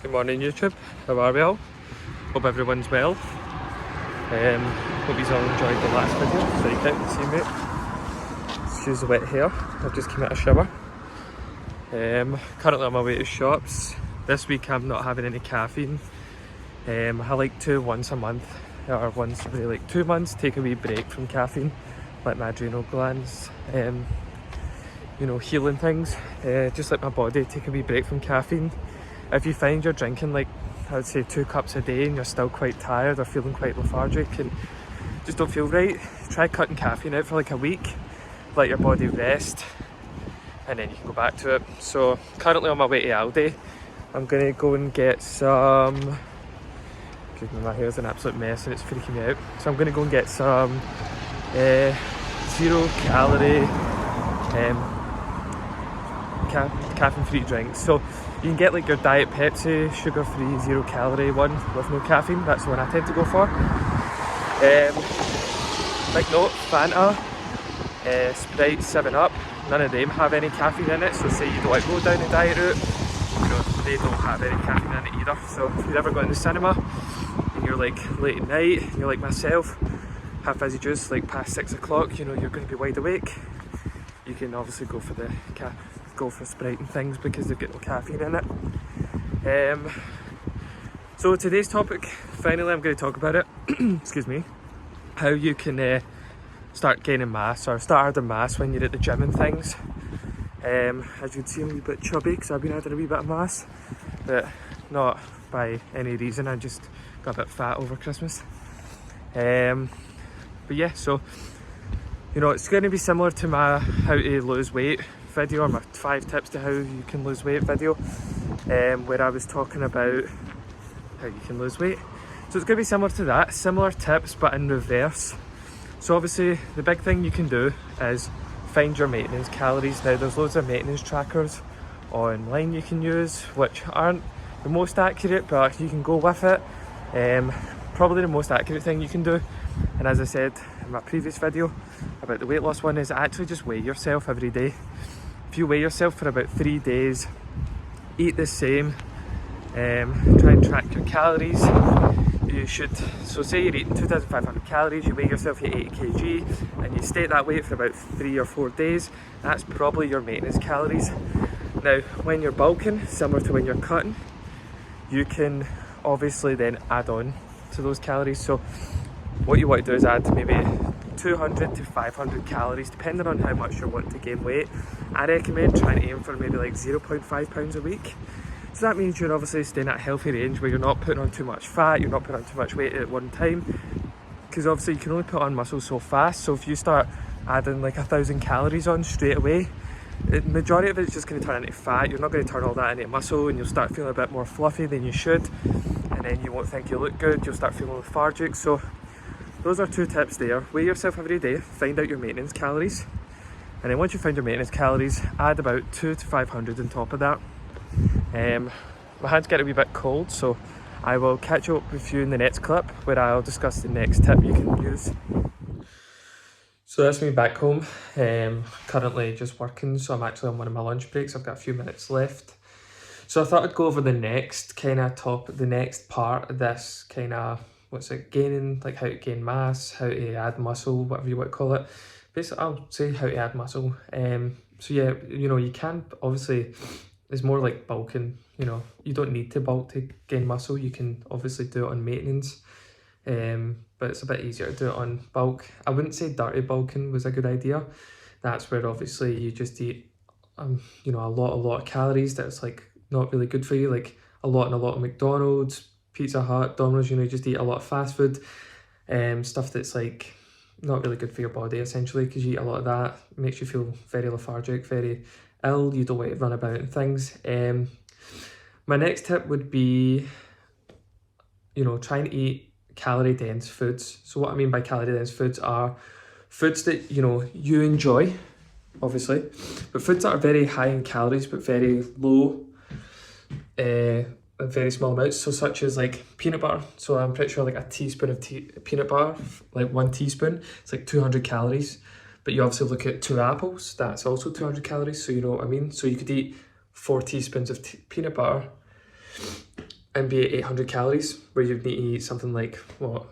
Good morning YouTube, how are we all? Hope everyone's well. Hope you all enjoyed the last video. Sorry, you can't see me. Excuse the wet hair, I've just come out of shower. Currently on my way to shops. This week I'm not having any caffeine. I like to once a month, or once every like 2 months, take a wee break from caffeine. Let my adrenal glands, healing things. Just let my body take a wee break from caffeine. If you find you're drinking like, I would say 2 cups a day and you're still quite tired or feeling quite lethargic and just don't feel right, try cutting caffeine out for like a week, let your body rest, and then you can go back to it. So currently on my way to Aldi, I'm gonna go and get some, excuse me, my hair's an absolute mess and it's freaking me out. So I'm gonna go and get some 0 calorie caffeine free drinks. So you can get like your Diet Pepsi, sugar free, 0 calorie one with no caffeine. That's the one I tend to go for. Big note, Fanta, Sprite, 7 Up, none of them have any caffeine in it. So say you don't want to go down the diet route, they don't have any caffeine in it either. So if you're ever going to the cinema and you're like late at night, and you're like myself, have fizzy juice like past 6 o'clock, you're going to be wide awake, you can obviously go for Sprite and things because they've got no caffeine in it. So today's topic, finally I'm going to talk about it, excuse me, how you can start gaining mass or start adding mass when you're at the gym and things. As you can see, I'm a wee bit chubby because I've been adding a wee bit of mass, but not by any reason, I just got a bit fat over Christmas. But yeah, so it's going to be similar to my how to lose weight video, or my 5 tips to how you can lose weight video, where I was talking about how you can lose weight. So it's going to be similar to that, similar tips but in reverse. So obviously the big thing you can do is find your maintenance calories. Now there's loads of maintenance trackers online you can use which aren't the most accurate, but you can go with it. Probably the most accurate thing you can do, and as I said in my previous video about the weight loss one, is actually just weigh yourself every day. If you weigh yourself for about 3 days, eat the same, try and track your calories. You should, so say you're eating 2,500 calories, you weigh yourself at 80 kg and you stay at that weight for about 3 or 4 days, that's probably your maintenance calories. Now when you're bulking, similar to when you're cutting, you can obviously then add on to those calories. So what you want to do is add maybe 200 to 500 calories depending on how much you're wanting to gain weight. I recommend trying to aim for maybe like 0.5 pounds a week. So that means you're obviously staying at a healthy range where you're not putting on too much fat, you're not putting on too much weight at one time, because obviously you can only put on muscle so fast. So if you start adding like 1,000 calories on straight away, the majority of it's just going to turn into fat. You're not going to turn all that into muscle and you'll start feeling a bit more fluffy than you should, and then you won't think you look good, you'll start feeling lethargic. So those are 2 tips there. Weigh yourself every day, find out your maintenance calories, and then once you find your maintenance calories, add about 200 to 500 on top of that. My hands get a wee bit cold, so I will catch up with you in the next clip where I'll discuss the next tip you can use. So that's me back home, currently just working, so I'm actually on one of my lunch breaks. I've got a few minutes left. So I thought I'd go over the next the next part of this gaining, like how to gain mass, how to add muscle, whatever you want to call it. Basically, I'll say how to add muscle. So yeah, you can obviously, it's more like bulking, you don't need to bulk to gain muscle. You can obviously do it on maintenance, but it's a bit easier to do it on bulk. I wouldn't say dirty bulking was a good idea. That's where obviously you just eat, a lot of calories that's like not really good for you, like a lot of McDonald's, Pizza Hut, Domino's, you just eat a lot of fast food, stuff that's like not really good for your body essentially, because you eat a lot of that, it makes you feel very lethargic, very ill, you don't want to run about and things. My next tip would be, trying to eat calorie dense foods. So what I mean by calorie dense foods are foods that, you enjoy, obviously, but foods that are very high in calories but very low, very small amounts. So such as like peanut butter. So I'm pretty sure like a teaspoon of peanut butter, like 1 teaspoon, it's like 200 calories. But you obviously look at 2 apples, that's also 200 calories, so you know what I mean. So you could eat 4 teaspoons of peanut butter and be at 800 calories, where you'd need to eat something like, what,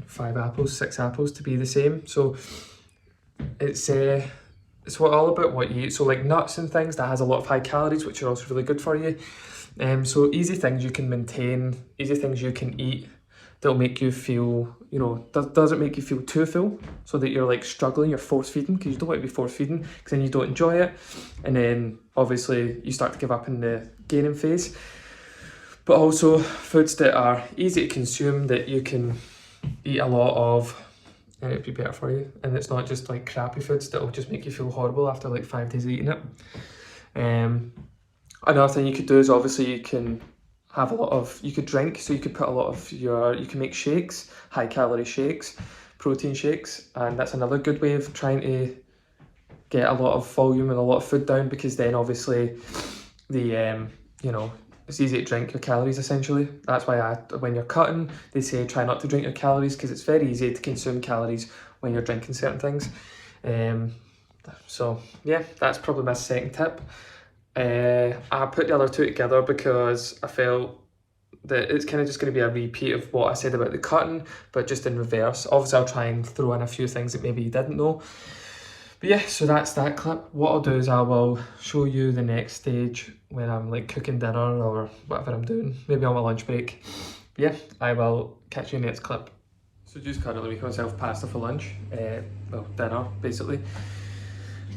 5 apples, 6 apples to be the same. So it's all about what you eat. So like nuts and things, that has a lot of high calories, which are also really good for you. So easy things you can maintain, easy things you can eat that'll make you feel, you know, doesn't make you feel too full, so that you're like struggling, you're force feeding, because you don't want to be force feeding, because then you don't enjoy it, and then obviously you start to give up in the gaining phase. But also foods that are easy to consume, that you can eat a lot of, and it'd be better for you, and it's not just like crappy foods that'll just make you feel horrible after like 5 days of eating it. Another thing you could do is obviously you can have you could drink, so you could put a lot of you can make shakes, high calorie shakes, protein shakes, and that's another good way of trying to get a lot of volume and a lot of food down, because then obviously the you know, it's easy to drink your calories essentially. That's why when you're cutting, they say try not to drink your calories, because it's very easy to consume calories when you're drinking certain things. So yeah, that's probably my second tip. I put the other two together because I felt that it's kind of just going to be a repeat of what I said about the cutting, but just in reverse. Obviously I'll try and throw in a few things that maybe you didn't know. But yeah, so that's that clip. What I'll do is I will show you the next stage when I'm like cooking dinner or whatever I'm doing, maybe on my lunch break. But yeah, I will catch you in the next clip. So just currently making myself pasta for lunch, well, dinner basically.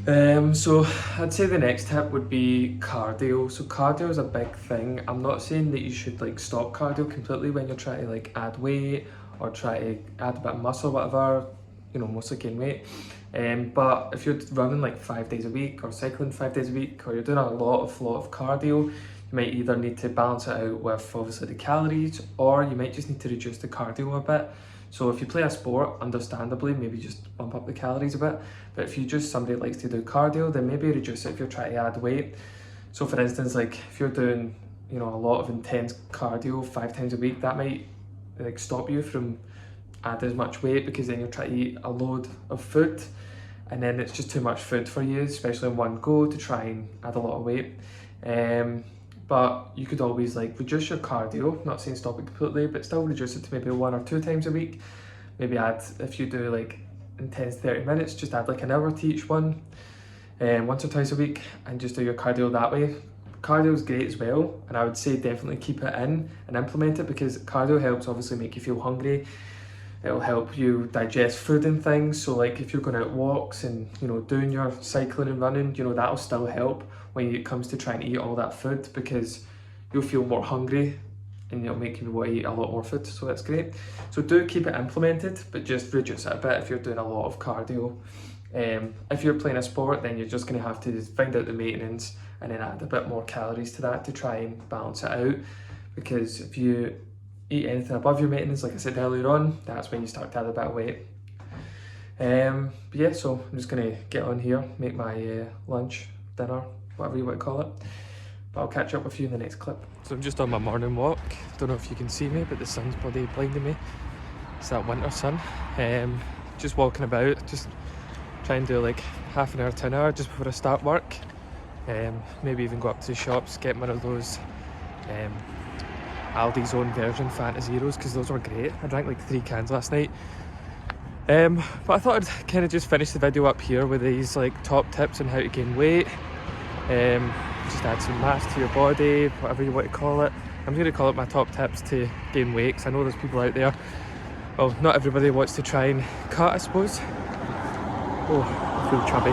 So I'd say the next tip would be cardio. So cardio is a big thing. I'm not saying that you should like stop cardio completely when you're trying to like add weight or try to add a bit of muscle, whatever, you know, mostly gain weight. But if you're running like 5 days a week or cycling 5 days a week, or you're doing a lot of cardio, you might either need to balance it out with obviously the calories, or you might just need to reduce the cardio a bit. So if you play a sport, understandably, maybe just bump up the calories a bit. But if you're just somebody that likes to do cardio, then maybe reduce it if you're trying to add weight. So for instance, like if you're doing, you know, a lot of intense cardio 5 times a week, that might like stop you from adding as much weight, because then you're trying to eat a load of food, and then it's just too much food for you, especially in one go, to try and add a lot of weight. But you could always like reduce your cardio, not saying stop it completely, but still reduce it to maybe 1 or 2 times a week. Maybe add, if you do like intense 30 minutes, just add like an hour to each one, once or twice a week, and just do your cardio that way. Cardio is great as well, and I would say definitely keep it in and implement it, because cardio helps obviously make you feel hungry. It'll help you digest food and things. So like if you're going out walks and, you know, doing your cycling and running, you know, that'll still help when it comes to trying to eat all that food, because you'll feel more hungry and it'll make you want to eat a lot more food. So that's great. So do keep it implemented, but just reduce it a bit if you're doing a lot of cardio. If you're playing a sport, then you're just going to have to find out the maintenance and then add a bit more calories to that to try and balance it out. Because if you eat anything above your maintenance, like I said earlier on, that's when you start to add a bit of weight. But yeah, so I'm just gonna get on here, make my lunch, dinner, whatever you want to call it. But I'll catch up with you in the next clip. So I'm just on my morning walk. Don't know if you can see me, but the sun's bloody blinding me. It's that winter sun. Just walking about, just trying to do like half an hour to an hour just before I start work. Maybe even go up to the shops, get one of those Aldi's own version Fanta Zeros, because those were great. I drank like 3 cans last night. But I thought I'd kind of just finish the video up here with these like top tips on how to gain weight. Just add some mass to your body, whatever you want to call it. I'm going to call it my top tips to gain weight, because I know there's people out there, well, not everybody wants to try and cut, I suppose. Oh, I feel chubby.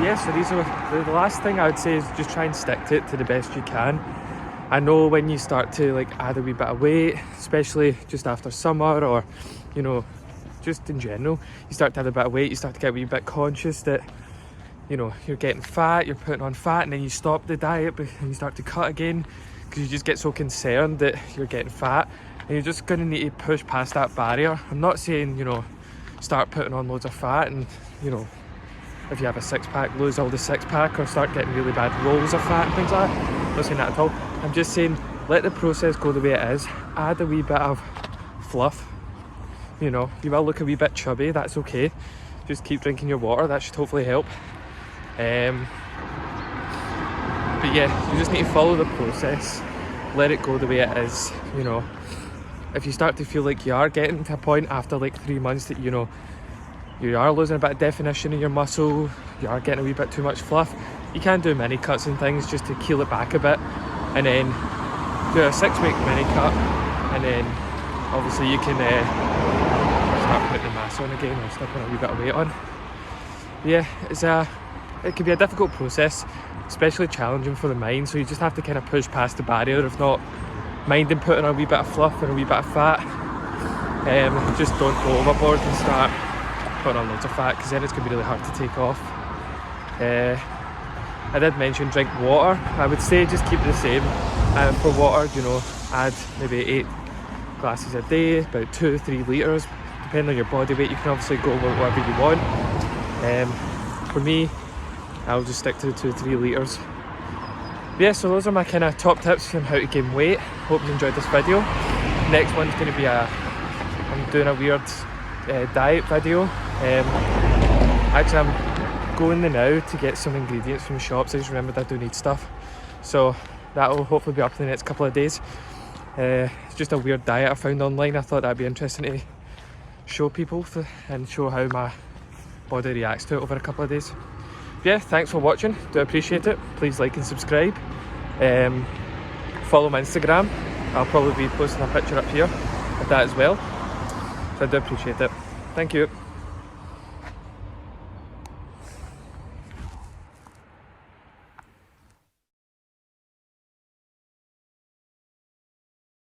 Yeah, so these are the last thing I would say is just try and stick to it to the best you can. I know when you start to like add a wee bit of weight, especially just after summer, or, you know, just in general, you start to add a bit of weight, you start to get a wee bit conscious that, you know, you're getting fat, you're putting on fat, and then you stop the diet and you start to cut again, because you just get so concerned that you're getting fat, and you're just going to need to push past that barrier. I'm not saying, you know, start putting on loads of fat and, you know, if you have a 6-pack, lose all the 6-pack, or start getting really bad rolls of fat and things like that. I'm not saying that at all. I'm just saying let the process go the way it is. Add a wee bit of fluff. You know, you will look a wee bit chubby, that's okay. Just keep drinking your water, that should hopefully help. But yeah, you just need to follow the process, let it go the way it is. You know, if you start to feel like you are getting to a point after like 3 months that, you know, you are losing a bit of definition in your muscle, you are getting a wee bit too much fluff, you can do mini cuts and things just to keel it back a bit, and then do a 6-week mini cut, and then obviously you can start putting the mass on again or start putting a wee bit of weight on. Yeah, it can be a difficult process, especially challenging for the mind, so you just have to kind of push past the barrier of not minding putting on a wee bit of fluff and a wee bit of fat. Just don't go overboard and start putting on loads of fat, because then it's going to be really hard to take off. I did mention drink water. I would say just keep it the same. For water, you know, add maybe 8 glasses a day, about 2-3 litres, depending on your body weight. You can obviously go with whatever you want. For me, I'll just stick to the 2-3 litres. Yeah, so those are my kind of top tips on how to gain weight. Hope you enjoyed this video. Next one's going to be I'm doing a weird diet video. Actually, I'm going there now to get some ingredients from the shops. I just remembered I do need stuff, so that'll hopefully be up in the next couple of days. It's just a weird diet I found online. I thought that'd be interesting to show people and show how my body reacts to it over a couple of days. Yeah, thanks for watching, do appreciate it. Please like and subscribe. Follow my Instagram. I'll probably be posting a picture up here of that as well, so I do appreciate it. Thank you.